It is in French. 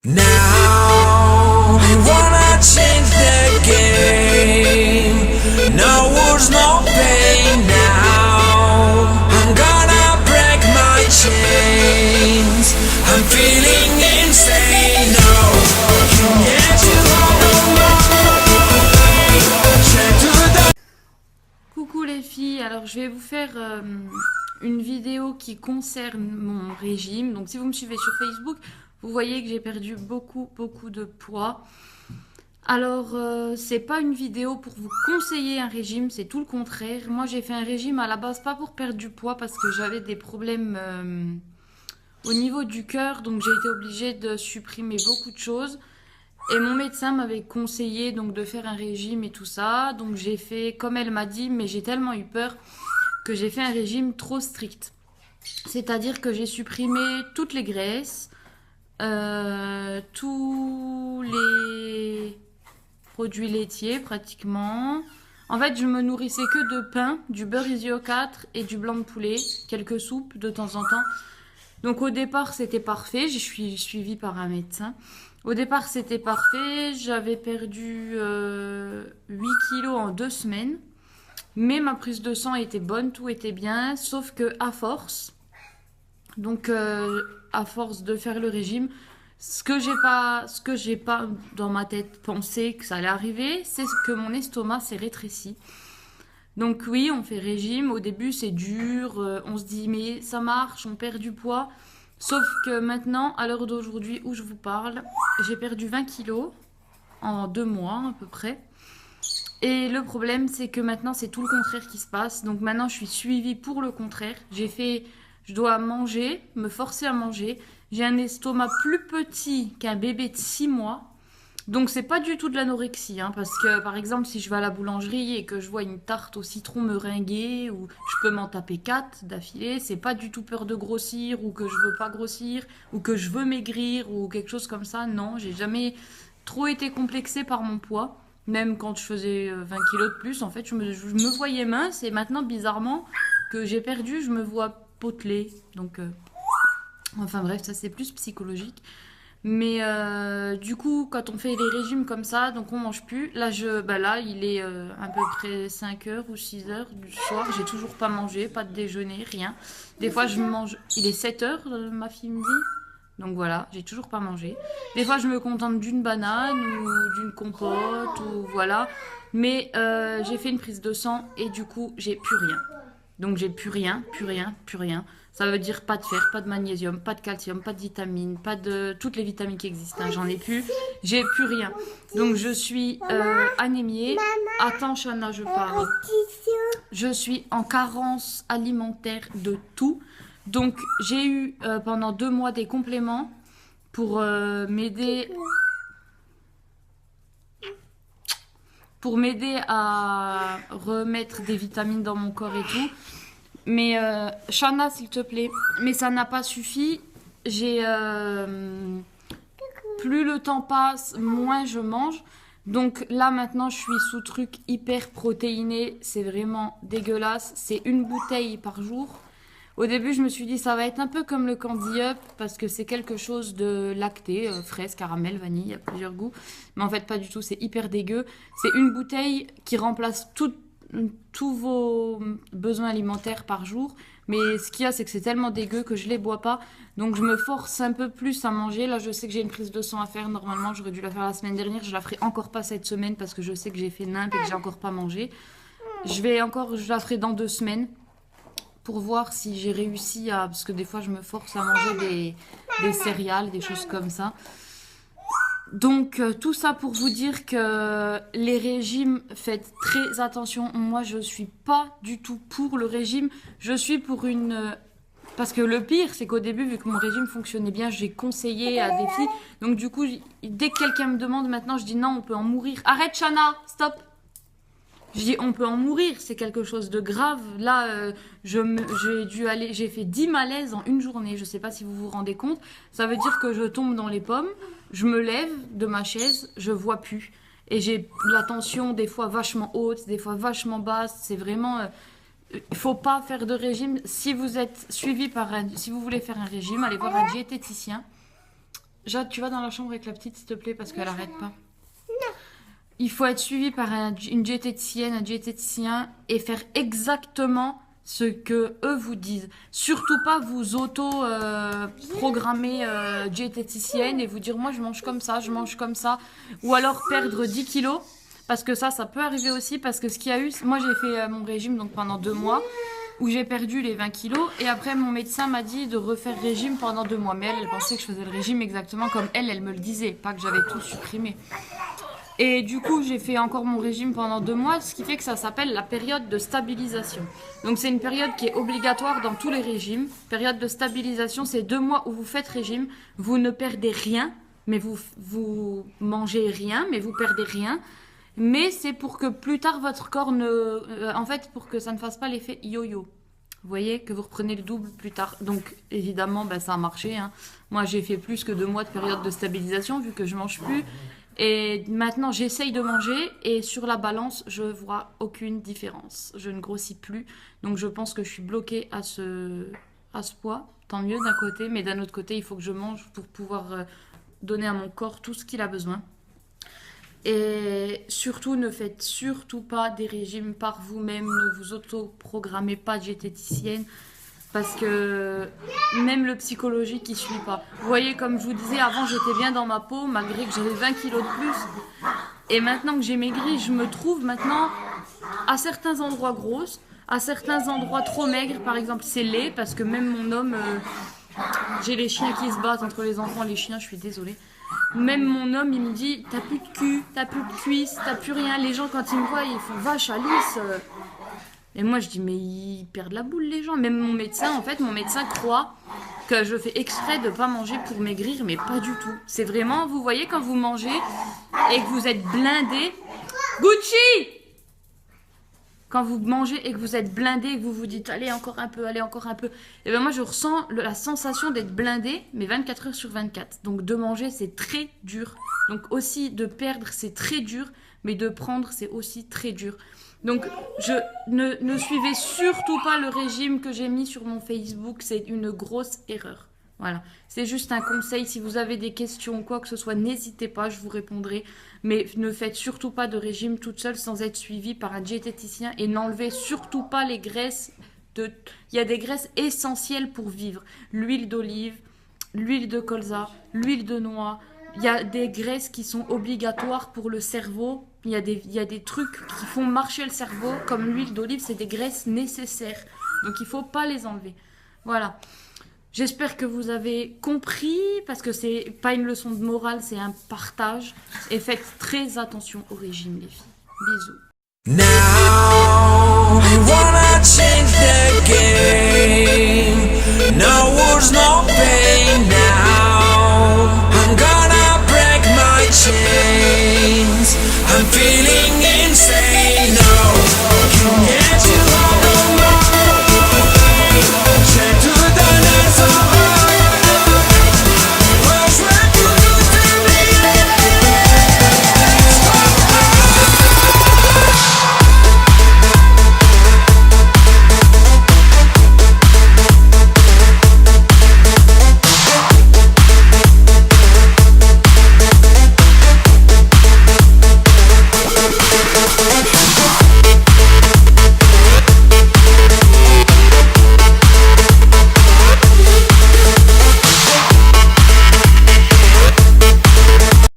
Now I wanna change the game. No words, no pain. Now I'm gonna break my chains. I'm feeling insane. No, can't you no more? Straight to the Coucou les filles, alors je vais vous faire une vidéo qui concerne mon régime. Donc si vous me suivez sur Facebook, vous voyez que j'ai perdu beaucoup de poids. Alors c'est pas une vidéo pour vous conseiller un régime, c'est tout le contraire. Moi j'ai fait un régime à la base pas pour perdre du poids parce que j'avais des problèmes au niveau du cœur. Donc j'ai été obligée de supprimer beaucoup de choses. Et mon médecin m'avait conseillé donc de faire un régime et tout ça. Donc j'ai fait comme elle m'a dit, mais j'ai tellement eu peur que j'ai fait un régime trop strict. C'est-à-dire que j'ai supprimé toutes les graisses, tous les produits laitiers pratiquement. En fait, je me nourrissais que de pain, du beurre Isio 4 et du blanc de poulet, quelques soupes de temps en temps. Donc au départ, c'était parfait. Je suis suivie par un médecin. Au départ, c'était parfait. J'avais perdu 8 kilos en 2 semaines. Mais ma prise de sang était bonne, tout était bien. Sauf que à force, à force de faire le régime, ce que j'ai pas dans ma tête pensé que ça allait arriver, c'est que mon estomac s'est rétréci. Donc oui, on fait régime. Au début, c'est dur. On se dit, mais ça marche, on perd du poids. Sauf que maintenant, à l'heure d'aujourd'hui où je vous parle, j'ai perdu 20 kilos en 2 mois à peu près. Et le problème, c'est que maintenant, c'est tout le contraire qui se passe. Donc maintenant, je suis suivie pour le contraire. Je dois manger, me forcer à manger. J'ai un estomac plus petit qu'un bébé de 6 mois. Donc c'est pas du tout de l'anorexie, hein, parce que par exemple si je vais à la boulangerie et que je vois une tarte au citron meringuée, ou je peux m'en taper 4 d'affilée, c'est pas du tout peur de grossir ou que je veux pas grossir ou que je veux maigrir ou quelque chose comme ça. Non, j'ai jamais trop été complexée par mon poids. Même quand je faisais 20 kilos de plus, en fait je me voyais mince et maintenant bizarrement que j'ai perdu, je me vois potelée. Donc enfin bref, ça c'est plus psychologique. Mais du coup, quand on fait les régimes comme ça, donc on mange plus. Là, il est à peu près 5 heures ou 6 heures du soir. J'ai toujours pas mangé, pas de déjeuner, rien. Des fois, je mange. Il est 7 heures, ma fille me dit. Donc voilà, j'ai toujours pas mangé. Des fois, je me contente d'une banane ou d'une compote ou voilà. Mais j'ai fait une prise de sang et du coup, j'ai plus rien. Donc j'ai plus rien. Ça veut dire pas de fer, pas de magnésium, pas de calcium, pas de vitamines, pas de toutes les vitamines qui existent. Hein, j'en ai plus. J'ai plus rien. Donc je suis anémiée. Attends, Shana, je parle. Je suis en carence alimentaire de tout. Donc j'ai eu pendant 2 mois des compléments pour m'aider à remettre des vitamines dans mon corps et tout. Mais Shana, s'il te plaît. Mais ça n'a pas suffi. Plus le temps passe, moins je mange. Donc là maintenant, je suis sous truc hyper protéiné. C'est vraiment dégueulasse. C'est une bouteille par jour. Au début, je me suis dit ça va être un peu comme le Candy Up parce que c'est quelque chose de lacté, fraise, caramel, vanille, il y a plusieurs goûts. Mais en fait, pas du tout. C'est hyper dégueu. C'est une bouteille qui remplace tous vos besoins alimentaires par jour. Mais ce qu'il y a, c'est que c'est tellement dégueu que je les bois pas. Donc je me force un peu plus à manger. Là, je sais que j'ai une prise de sang à faire. Normalement, j'aurais dû la faire la semaine dernière. Je la ferai encore pas cette semaine parce que je sais que j'ai fait nimp et que j'ai encore pas mangé. Je la ferai dans 2 semaines pour voir si j'ai réussi à... Parce que des fois, je me force à manger des céréales, des choses comme ça. Donc tout ça pour vous dire que les régimes, faites très attention. Moi, je suis pas du tout pour le régime. Je suis pour une... Parce que le pire, c'est qu'au début, vu que mon régime fonctionnait bien, j'ai conseillé à des filles. Donc du coup, dès que quelqu'un me demande maintenant, je dis non, on peut en mourir. Arrête, Shana, stop. Je dis on peut en mourir, c'est quelque chose de grave. Là, j'ai fait 10 malaises en une journée. Je sais pas si vous vous rendez compte. Ça veut dire que je tombe dans les pommes, je me lève de ma chaise, je vois plus. Et j'ai la tension des fois vachement haute, des fois vachement basse. C'est vraiment... il faut pas faire de régime. Si vous êtes suivi si vous voulez faire un régime, allez voir un diététicien. Jade, tu vas dans la chambre avec la petite, s'il te plaît, parce qu'elle arrête pas. Il faut être suivi par une diététicienne, un diététicien et faire exactement ce que eux vous disent. Surtout pas vous auto-programmer diététicienne et vous dire moi je mange comme ça, je mange comme ça. Ou alors perdre 10 kilos. Parce que ça peut arriver aussi. Parce que ce qu'il y a eu, moi j'ai fait mon régime donc pendant 2 mois où j'ai perdu les 20 kilos. Et après mon médecin m'a dit de refaire régime pendant 2 mois. Mais elle pensait que je faisais le régime exactement comme elle me le disait. Pas que j'avais tout supprimé. Et du coup, j'ai fait encore mon régime pendant 2 mois, ce qui fait que ça s'appelle la période de stabilisation. Donc c'est une période qui est obligatoire dans tous les régimes. Période de stabilisation, c'est 2 mois où vous faites régime, vous ne perdez rien, mais vous mangez rien, mais vous perdez rien. Mais c'est pour que plus tard votre corps en fait, pour que ça ne fasse pas l'effet yo-yo. Vous voyez, que vous reprenez le double plus tard. Donc évidemment, ça a marché. Hein. Moi, j'ai fait plus que 2 mois de période de stabilisation vu que je mange plus. Et maintenant, j'essaye de manger et sur la balance, je vois aucune différence. Je ne grossis plus. Donc, je pense que je suis bloquée à ce poids. Tant mieux d'un côté, mais d'un autre côté, il faut que je mange pour pouvoir donner à mon corps tout ce qu'il a besoin. Et surtout, ne faites surtout pas des régimes par vous-même. Ne vous autoprogrammez pas diététicienne. Parce que même le psychologique il suit pas. Vous voyez, comme je vous disais, avant j'étais bien dans ma peau malgré que j'avais 20 kilos de plus. Et maintenant que j'ai maigri, je me trouve maintenant à certains endroits grosse, à certains endroits trop maigre. Par exemple, c'est laid parce que même mon homme, j'ai les chiens qui se battent entre les enfants, les chiens, je suis désolée. Même mon homme, il me dit, t'as plus de cul, t'as plus de cuisses, t'as plus rien. Les gens quand ils me voient, ils font vache Alice. Et moi, je dis, mais ils perdent la boule, les gens. Même mon médecin, en fait, mon médecin croit que je fais exprès de ne pas manger pour maigrir, mais pas du tout. C'est vraiment, vous voyez, quand vous mangez et que vous êtes blindé. Gucci! Quand vous mangez et que vous êtes blindé et que vous vous dites, allez, encore un peu, allez, encore un peu. Et bien moi, je ressens la sensation d'être blindé, mais 24 heures sur 24. Donc, de manger, c'est très dur. Donc, aussi, de perdre, c'est très dur. Mais de prendre, c'est aussi très dur. Donc, ne suivez surtout pas le régime que j'ai mis sur mon Facebook. C'est une grosse erreur. Voilà. C'est juste un conseil. Si vous avez des questions ou quoi que ce soit, n'hésitez pas, je vous répondrai. Mais ne faites surtout pas de régime toute seule sans être suivie par un diététicien. Et n'enlevez surtout pas les graisses. Il y a des graisses essentielles pour vivre. L'huile d'olive, l'huile de colza, l'huile de noix. Il y a des graisses qui sont obligatoires pour le cerveau. Il y a des trucs qui font marcher le cerveau, comme l'huile d'olive, c'est des graisses nécessaires. Donc il ne faut pas les enlever. Voilà. J'espère que vous avez compris, parce que c'est pas une leçon de morale, c'est un partage. Et faites très attention au régime, les filles. Bisous. Now I wanna change the game. No words, no pain.